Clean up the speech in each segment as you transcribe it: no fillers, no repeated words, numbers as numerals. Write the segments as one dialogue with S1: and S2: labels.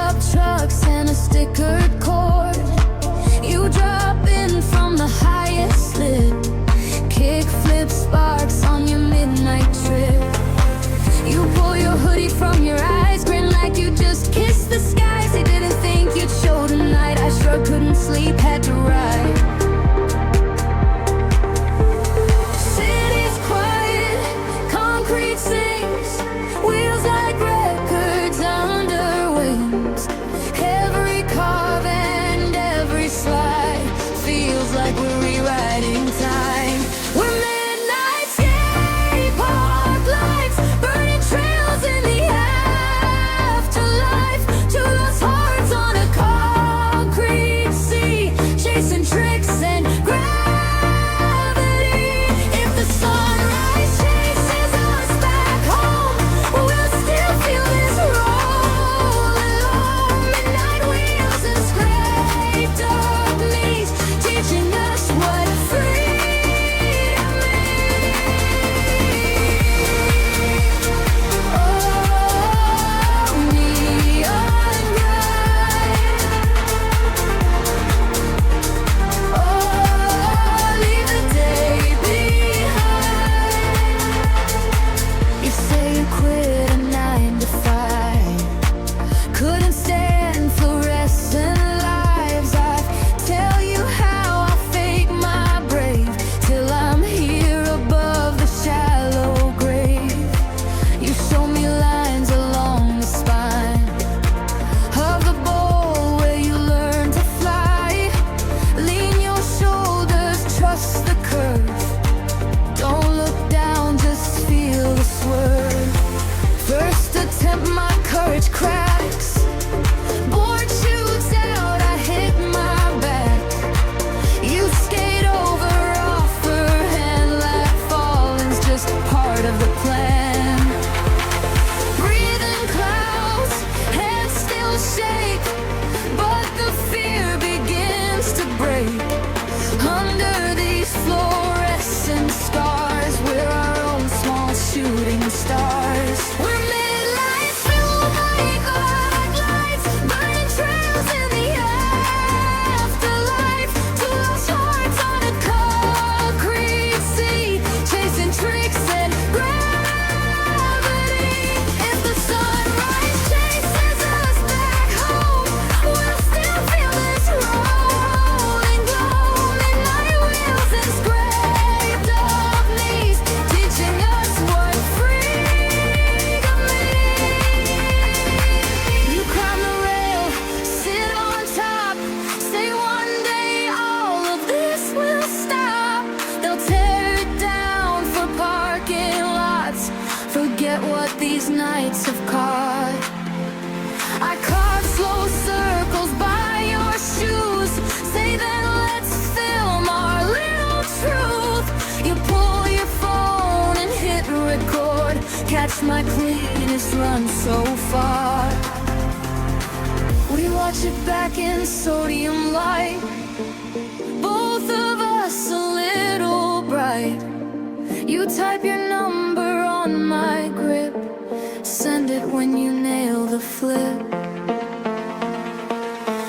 S1: pickup trucks and a stickered cord. You drop in from the highest slip, kick flip sparks on your midnight trip. You pull your hoodie from your eyes, grin like you just kissed the skies. They didn't think you'd show tonight. I sure couldn't sleep, had to ride. City's quiet, concrete sinks, wheels like records under wings. Every carve and every slide feels like we're rewriting time. We're midnight skate park lights, burning trails in the afterlife. Two lost hearts on a concrete sea, chasing tricks and gravity. If the sunrise chases us back home, we'll still feel this rolling along. Midnight wheels and scraped up knees, teaching us what freedom means. Oh, neon bright. Oh, leave the day behind. You say you quit a 9 to 5, couldn't stand fluorescent lives. I tell you how I fake my brave till I'm here above the shallow grave. You show me lines along the spine of the bowl where you learn to fly. Lean your shoulders, trust the curve. Don't look down, just feel the swerve. First attempt, my courage cracks. Board shoots out, I hit my back. You skate over, offer hand, laugh, falling's just part of the plan. Breathing clouds, hands still shake, but the fear begins to break. Under these fluorescent scars, we're our own small shooting stars. We're midnight fueled by glad lights, burning trails in the afterlife. Two lost hearts on a concrete sea, chasing tricks and gravity. If the sunrise chases us back home, we'll still feel this rolling glow. Midnight wheels and scraped up knees, teaching us what freedom means. You climb the rail, sit on top, say one day all of this will stop. They'll tear it down for parking lots, forget what these nights have caught. I carve slow circles by your shoes, say then let's film our little truth. You pull your phone and hit record, catch my cleanest run so far. We watch it back in sodium light, both of us a little bright. You type your number on my grip, send it when you nail the flip.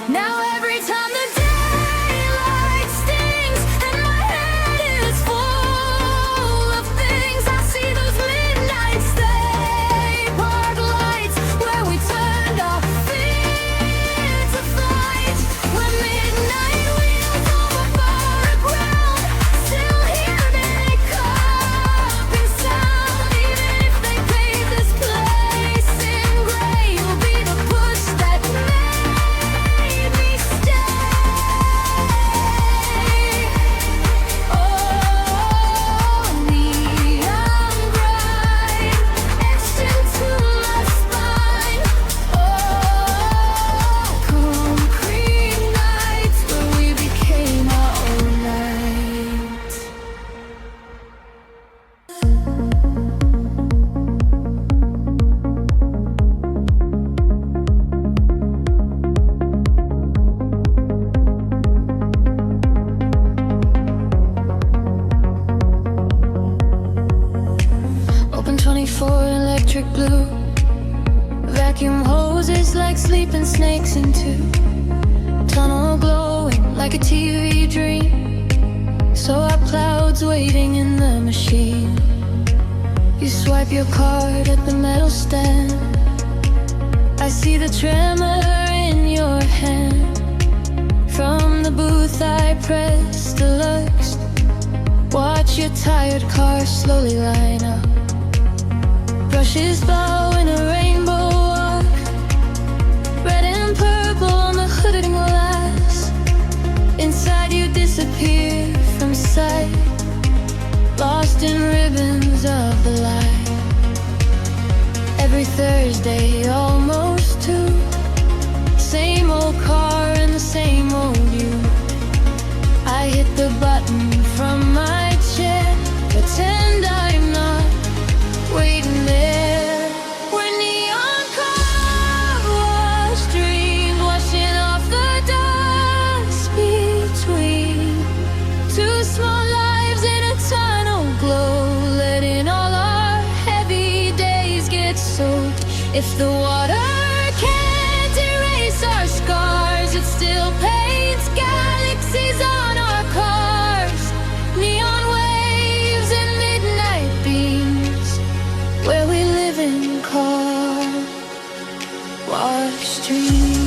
S1: Now every time the daylight stings and my head is full of things, I see those midnight state park lights where we turned our fear to flight. When midnight wheels over borrowed ground, still hear they come in sound. Even if they pave this place in gray, you'll be the push that made me stay. Oh, neon bright, etched into my spine. Oh, concrete nights where we became our own light. Open 24 electric blue, vacuum hoses like sleep. sleeping snakes into tunnel glowing like a TV dream. So are clouds waiting in the machine. You swipe your card at the metal stand. I see the tremor in your hand. From the booth I press deluxe. Watch your tired car slowly line up. Brushes bow in a rainbow walk. Red and purple on the hooded glass. Inside you disappear from sight, lost in ribbons of the light. Every Thursday, almost two. Same old car and the same old you. I hit the button from my chair, pretend I'm not waiting there. We're neon car wash dreams, washing off the dust between two small lives in a tunnel glow, letting all our heavy days get soaked. If the water can't erase our scars, it still paints galaxies on our cars. Neon waves and midnight beams, where we live in car wash dreams.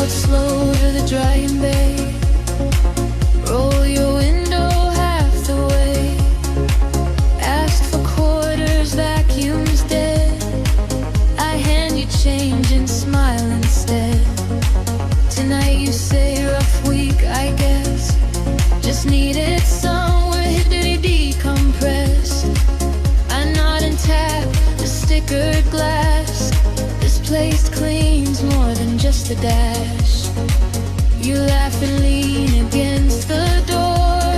S1: Slow to the drying bay. Roll your window half the way. Ask for quarters, vacuum's dead. I hand you change and smile instead. Tonight you say rough week, I guess. Just needed somewhere hidden to decompress. I nod and tap the stickered glass. This place cleans more than just a dash. You laugh and lean against the door.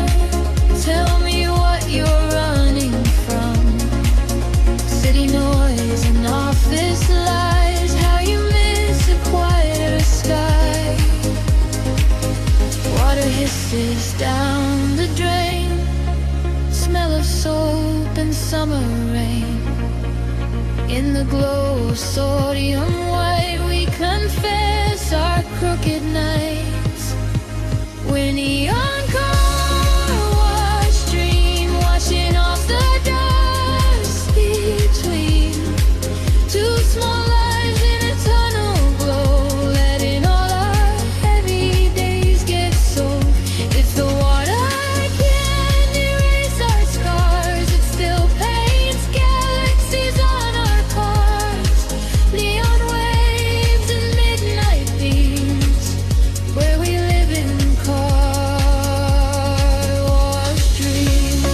S1: Tell me what you're running from. City noise and office lies. How you miss a quieter sky. Water hisses down the drain. Smell of soap and summer rain. In the glow of sodium white, we confess our crooked nights. We're neon car wash dream, washing off the dust between two small lives in a tunnel glow, letting all our heavy days get soaked. If the water can't erase our scars, it still paints galaxies on our cars. Neon waves and midnight beams, where we live in car wash dreams.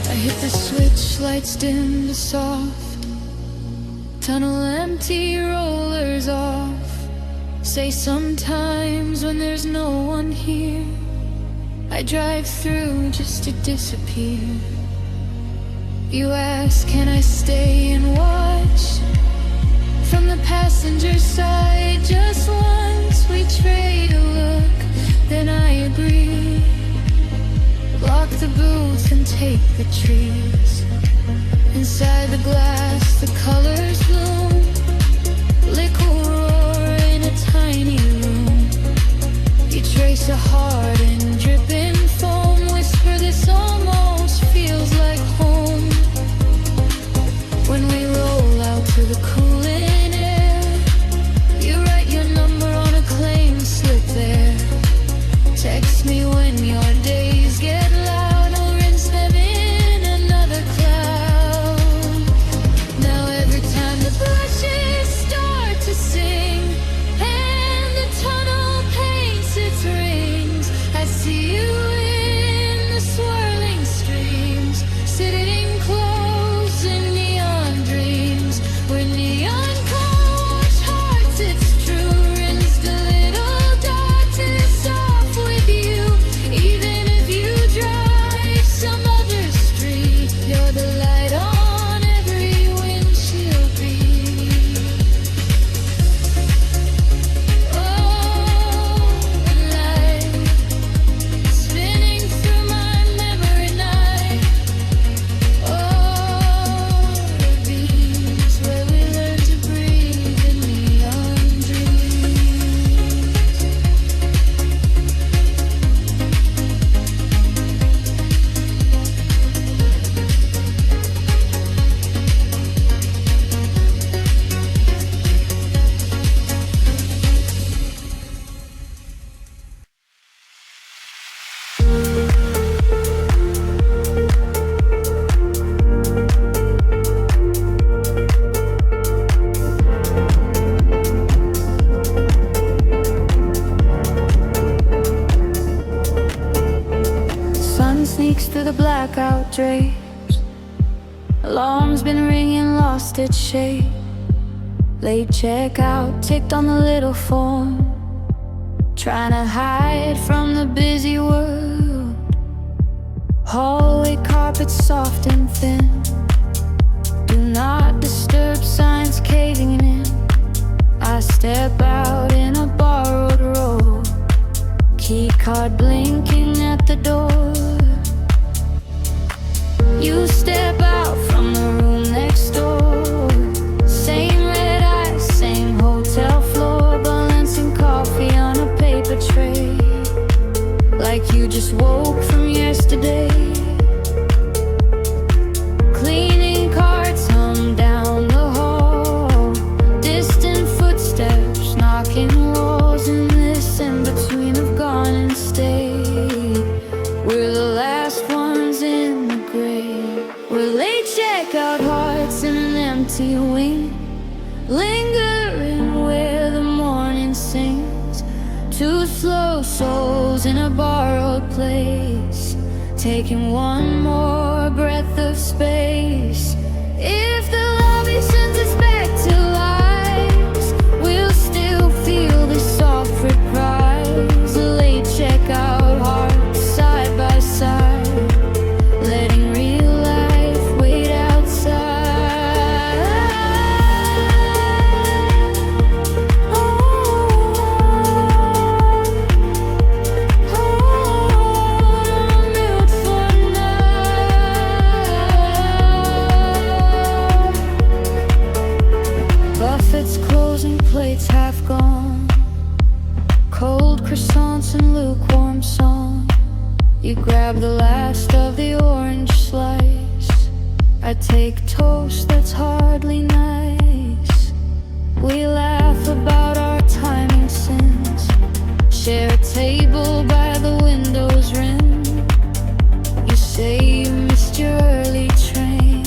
S1: I hit the switch, lights dim to soft. Tunnel empty, rollers off. Say sometimes when there's no one here, I drive through just to disappear. You ask, can I stay and watch? From the passenger side, just once we trade a look, then I agree. Lock the booth and take the trees. Inside the glass, the colors bloom. Liquid roar in a tiny room. You trace a heart in dripping foam. Whisper, this almost feels like home. When we roll out to the cooling air, you write your number on a claim slip there. Text me when your days get loud. I'll rinse them in another cloud. Now every time the brushes start to sing and the tunnel paints its rings, the blackout drapes. Alarm's been ringing, lost its shape. Late checkout ticked on the little phone, trying to hide from the busy world. Hallway carpet soft and thin, do not disturb signs caving in. I step out in a borrowed robe, key card blinking at the door. You step out from the room next door, same red eyes, same hotel floor, balancing coffee on a paper tray, like you just woke from yesterday. Cleaning carts hum down the hall, distant footsteps knocking walls, and this in-between have gone and stayed. We're the last ones in the grave. We're late checkout hearts in an empty wing, lingering where the morning sings. Two slow souls in a borrowed place, taking one more breath of space. If the lobby sends us back to lives, we'll still feel the soft reprise. Late checkout hearts side by side, letting real life wait outside. Mute for now. Buffets closing, plates half gone, cold croissants and lukewarm song. You grab the last of the orange slice, I take toast that's hardly nice. We laugh about our timing sins, share a table by the window's rim. You say you missed your early train,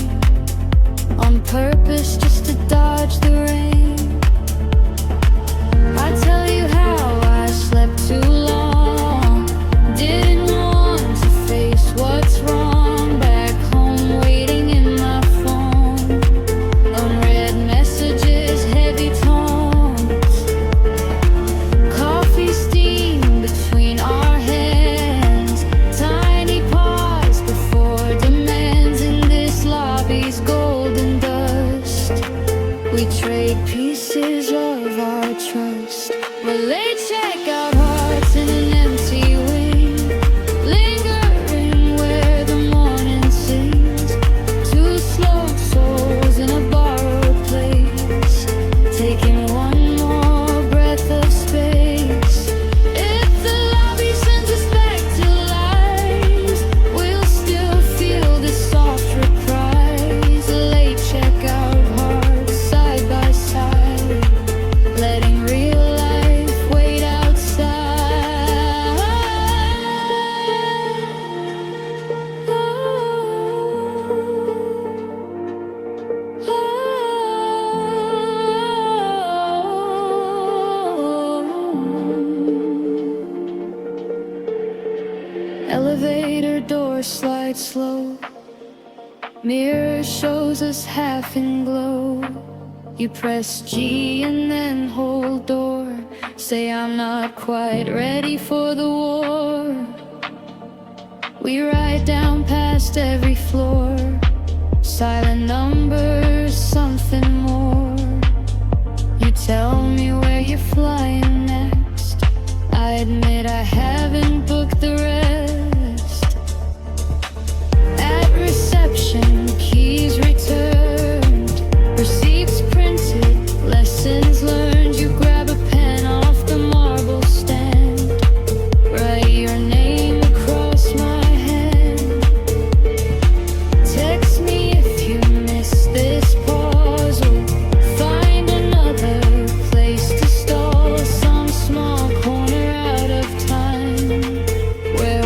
S1: on purpose just to dodge the rain. I tell you how I slept too long, didn't want to face what's wrong. Back home waiting in my phone, unread messages, heavy tones, coffee steam between our hands, tiny pause before demands in this lobby's golden dust. We trade pieces of our trust. We're late checkout hearts in an empty wing, lingering where the morning sings. Two slow souls in a borrowed place, taking one more breath of space. If the lobby sends us back to lives, we'll still feel the soft reprise. Late checkout hearts side by side, letting real life wait outside. Elevator door slides slow, mirror shows us half in glow. You press G and then hold door, say I'm not quite ready for the war. We ride down past every floor, silent numbers, something more. You tell me where you're flying next, I admit I haven't booked the rest. At reception, keys returned, receipts printed, lessons learned. You grab a pen off the marble stand, write your name across my hand. Text me if you miss this pause, or find another place to stall, some small corner out of time where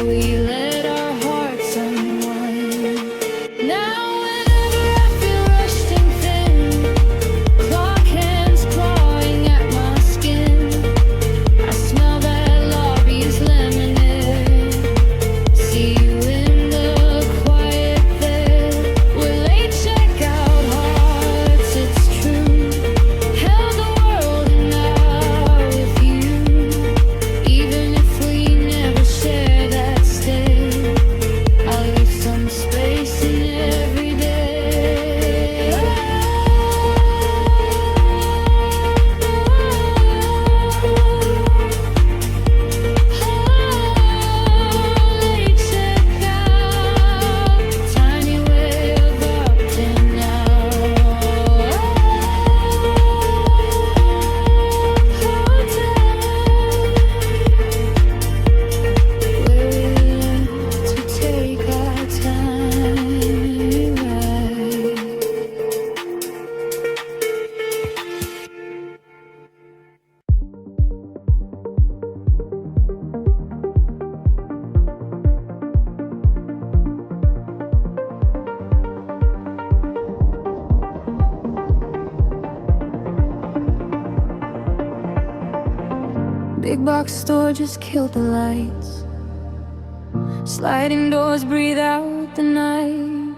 S1: big box store just killed the lights. Sliding doors breathe out the night.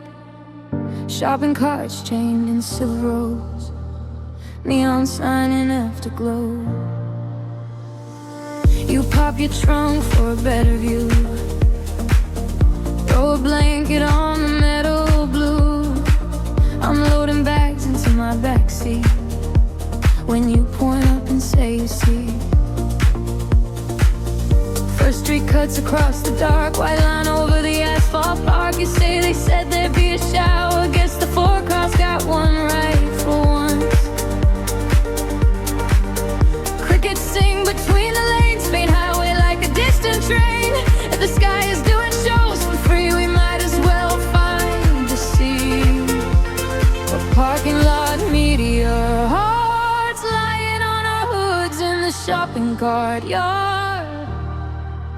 S1: Shopping carts chained in silver rows, neon sign in afterglow. You pop your trunk for a better view. Throw a blanket on the metal blue. I'm loading bags into my backseat when you point up and say you see. First street cuts across the dark white line over the asphalt park. You say they said there'd be a shower. Guess the forecast got one right for once. Crickets sing between the lanes, main highway like a distant train. If the sky is doing shows for free, we might as well find a seat. A parking lot meteor, hearts lying on our hoods in the shopping cart yard.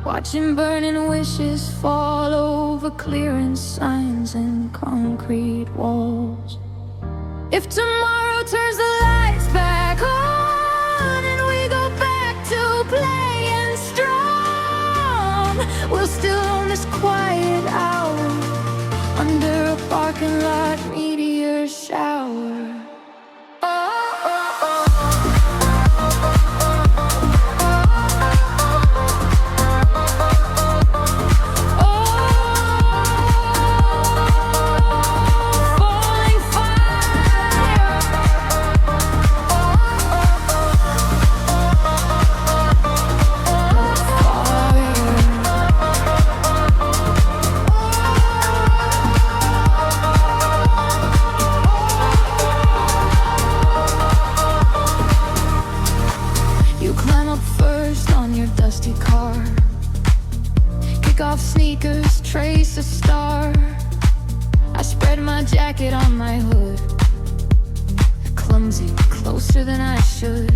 S1: Watching burning wishes fall over clearance signs and concrete walls. If tomorrow turns the lights back on and we go back to playing strong, we'll still own this quiet hour under a parking lot meteor shower. Dusty car, kick off sneakers, trace a star. I spread my jacket on my hood, clumsy, closer than I should.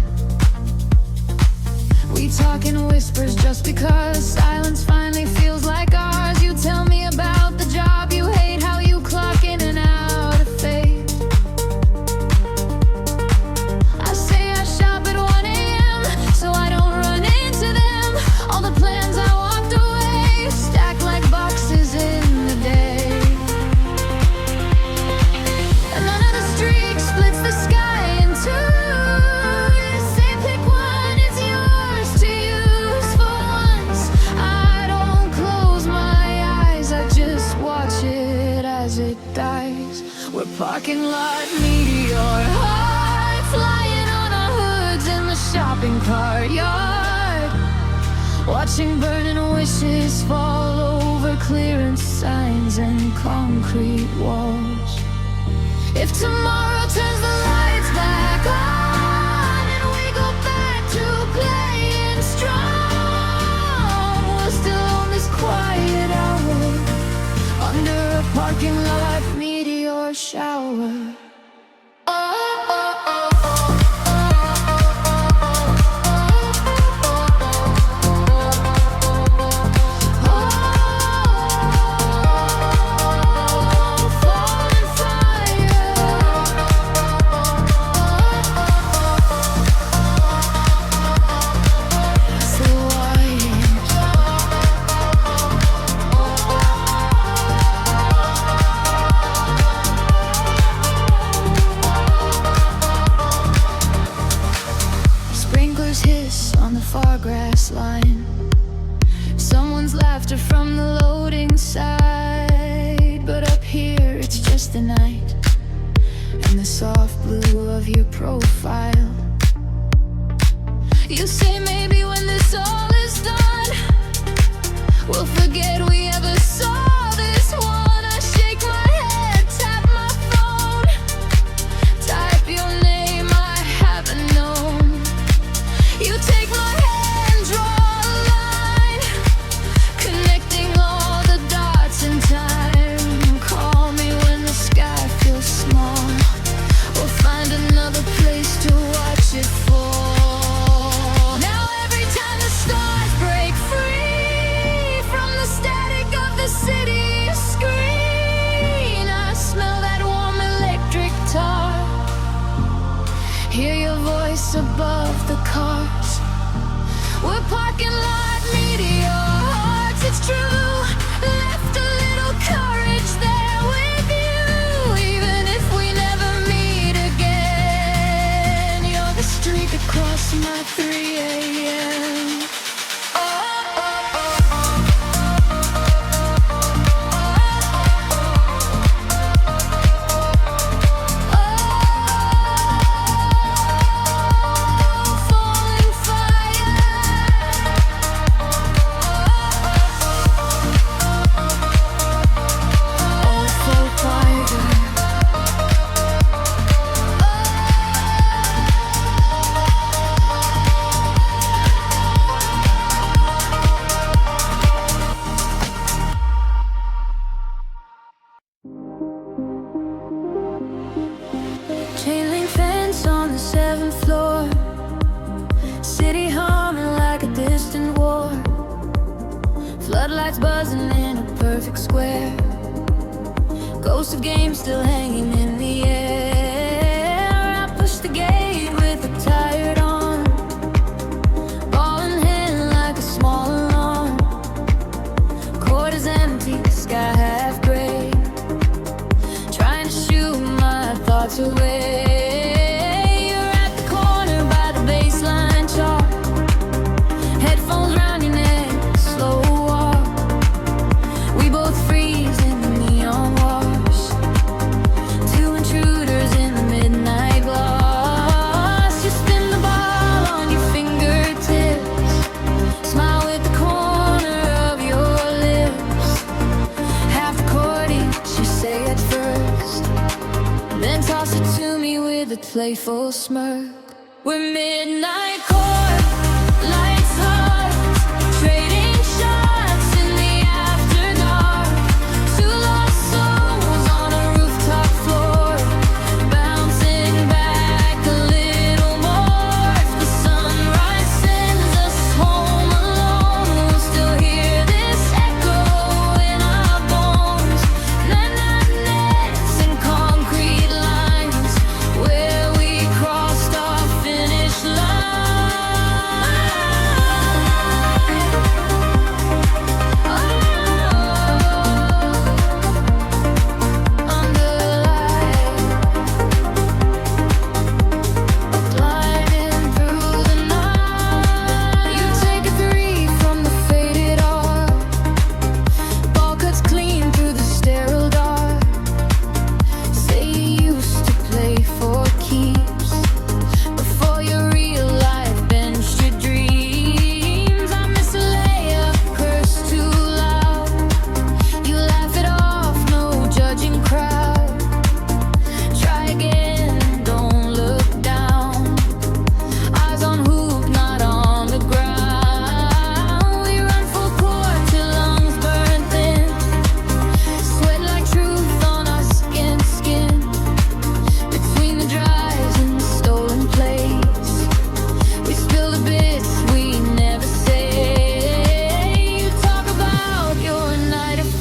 S1: We talk in whispers just because silence finally feels like ours. You tell me about the job you hate, how you clock in and out of phase. I say I shop at 1 a.m. so I don't run into them. All the plans I walked away, stacked like boxes in the day. And none of the streaks splits the sky in two. You say pick one, it's yours to use for once. I don't close my eyes, I just watch it as it dies. We're parking lot meteor, high flying on our hoods in the shopping cart yard. Watching burning wishes fall over clearance signs and concrete walls. If tomorrow turns the lights back on and we go back to playing strong, we'll still own this quiet hour under a parking lot meteor shower. Hiss on the far grass line, someone's laughter from the loading side. But up here it's just the night and the soft blue of your profile. You say maybe when this all is done, we'll forget we ever saw this one. I shake my head, tap my phone, type your name I haven't known. You take my hand, draw a line, connecting all the dots in time. Call me when the sky feels small, we'll find another place to watch it fall. Now every time the stars break free from the static lights buzzing in a perfect square. Ghost of games still hanging in the air. I push the gate with a tired arm, ball in hand like a small alarm. Court is empty, sky half gray, trying to shoot my thoughts away. You're at the corner by the baseline chalk, headphones round your neck, slow walk. We both freeze in the neon wash, two intruders in the midnight gloss. You spin the ball on your fingertips, smile with the corner of your lips. Half the court each you say at first, then toss it to me with a playful smirk. We're midnight court, lights hard, trading shots in the after dark. Two lost souls on a rooftop floor, bouncing back a little more. If the sunrise sends us home alone, we'll still hear this echo in our bones. Nets and concrete lines where we crossed our finish line. Under light, gliding through the night. You take a three from the faded art, ball cuts clean through the sterile dark. Say you used to play for keeps before your real life benched your dreams. I miss a layup, curse too loud. You laugh it off, no judging crowd. Try again, don't look down. Eyes on hoop, not on the ground. We run full court till lungs burn thin, sweat like truth on our skin. Between the drives and the stolen plays, we spill the bits we never say. You talk about your 9 to 5,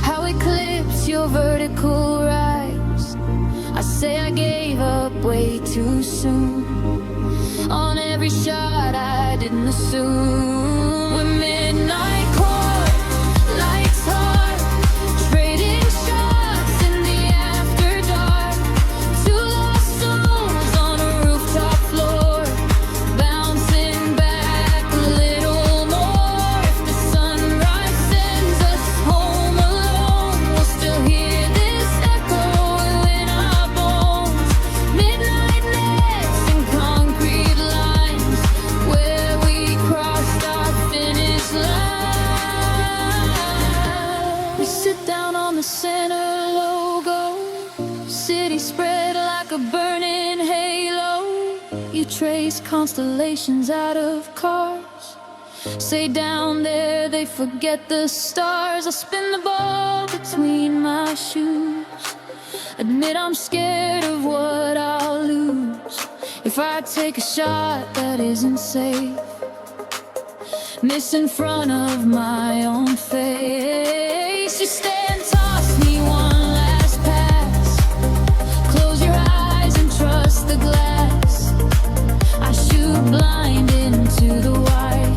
S1: how it clips your vertical rise. I say I gave up way too soon on every shot I didn't assume. We're midnight court, lights hard, trading shots in the after dark. Two lost souls on a rooftop floor, bouncing back a little more. If the sunrise sends us home alone, we'll still hear this echo in our bones. Midnight nets and concrete lines where we crossed our finish line. We sit down on the center logo, city spread like a burning halo. You trace constellations out of cars, say down there they forget the stars. I spin the ball between my shoes, admit I'm scared of what I'll lose if I take a shot that isn't safe. Miss in front of my own face. You stay and toss me one last pass, close your eyes and trust the glass. I shoot blind into the white,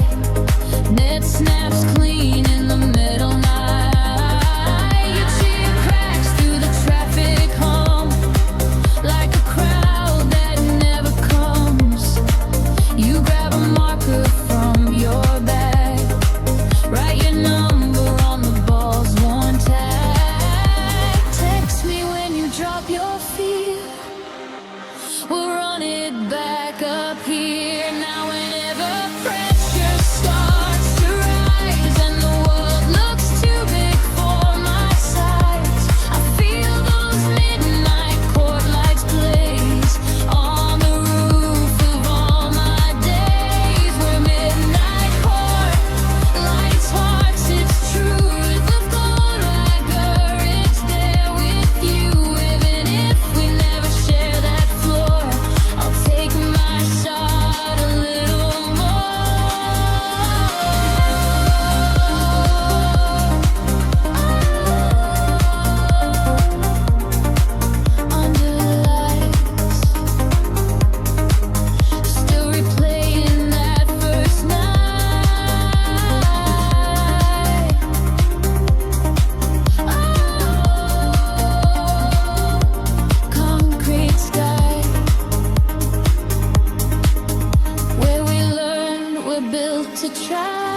S1: net snaps clean in the middle night. You cheer cracks through the traffic hum, like a crowd that never comes. You grab a marker from your bag, write your number on the ball try.